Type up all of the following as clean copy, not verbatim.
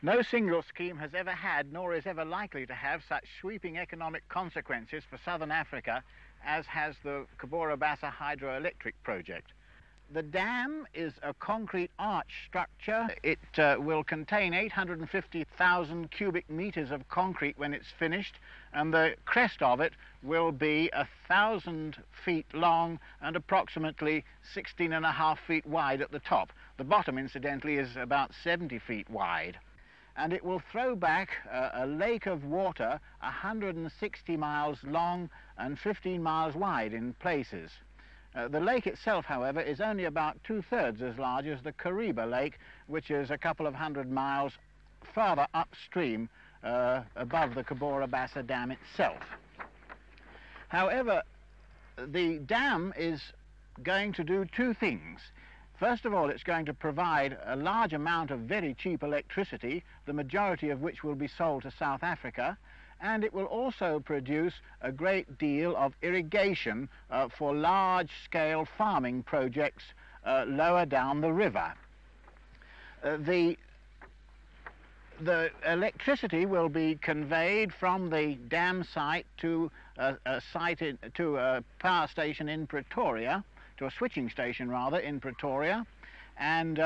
No single scheme has ever had, nor is ever likely to have, such sweeping economic consequences for southern Africa as has the Cahora-Bassa hydroelectric project. The dam is a concrete arch structure. It will contain 850,000 cubic meters of concrete when it's finished, and the crest of it will be 1,000 feet long and approximately 16.5 feet wide at the top. The bottom, incidentally, is about 70 feet wide. And it will throw back a lake of water 160 miles long and 15 miles wide in places. The lake itself, however, is only about 2/3 as large as the Kariba Lake, which is a couple of 100 miles farther upstream above the Cahora-Bassa Dam itself. However, the dam is going to do two things. First of all, it's going to provide a large amount of very cheap electricity, the majority of which will be sold to South Africa, and it will also produce a great deal of irrigation for large-scale farming projects lower down the river. The electricity will be conveyed from the dam site to a power station in Pretoria, to a switching station rather, in Pretoria, and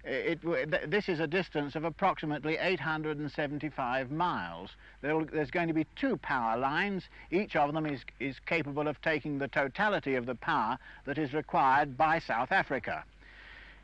this is a distance of approximately 875 miles. There's going to be two power lines. Each of them is capable of taking the totality of the power that is required by South Africa.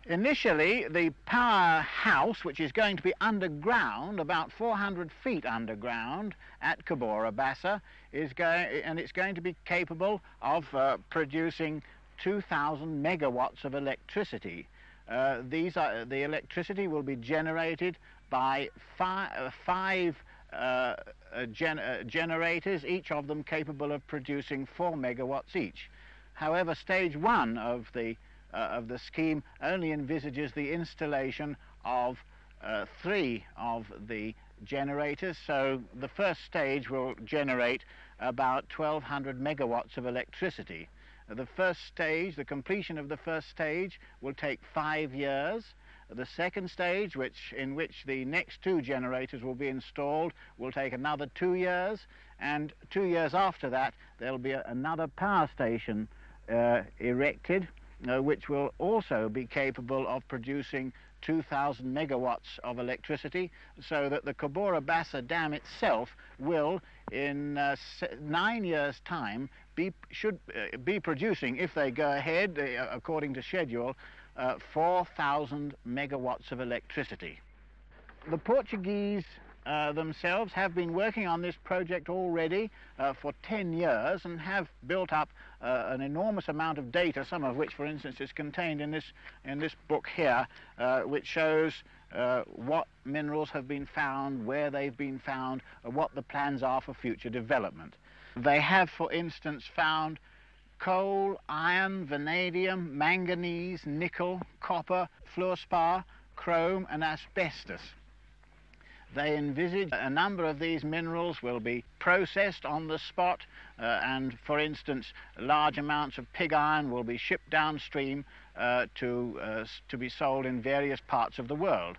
Initially, the powerhouse, which is going to be underground, about 400 feet underground at Cahora-Bassa, it's going to be capable of producing 2,000 megawatts of electricity. The electricity will be generated by five generators, each of them capable of producing 4 megawatts each. However, stage one of the scheme only envisages the installation of 3 of the generators, so the first stage will generate about 1,200 megawatts of electricity. The first stage, the completion of the first stage, will take 5 years. The second stage, in which the next 2 generators will be installed, will take another 2 years, and 2 years after that there'll be another power station erected, which will also be capable of producing 2,000 megawatts of electricity, so that the Cahora-Bassa Dam itself will, in 9 years' time, should be producing, if they go ahead according to schedule, 4,000 megawatts of electricity. The Portuguese themselves have been working on this project already for 10 years and have built up an enormous amount of data, some of which, for instance, is contained in this book here, which shows what minerals have been found, where they've been found, what the plans are for future development. They have, for instance, found coal, iron, vanadium, manganese, nickel, copper, fluorspar, chrome and asbestos. They envisage a number of these minerals will be processed on the spot, and, for instance, large amounts of pig iron will be shipped downstream to be sold in various parts of the world.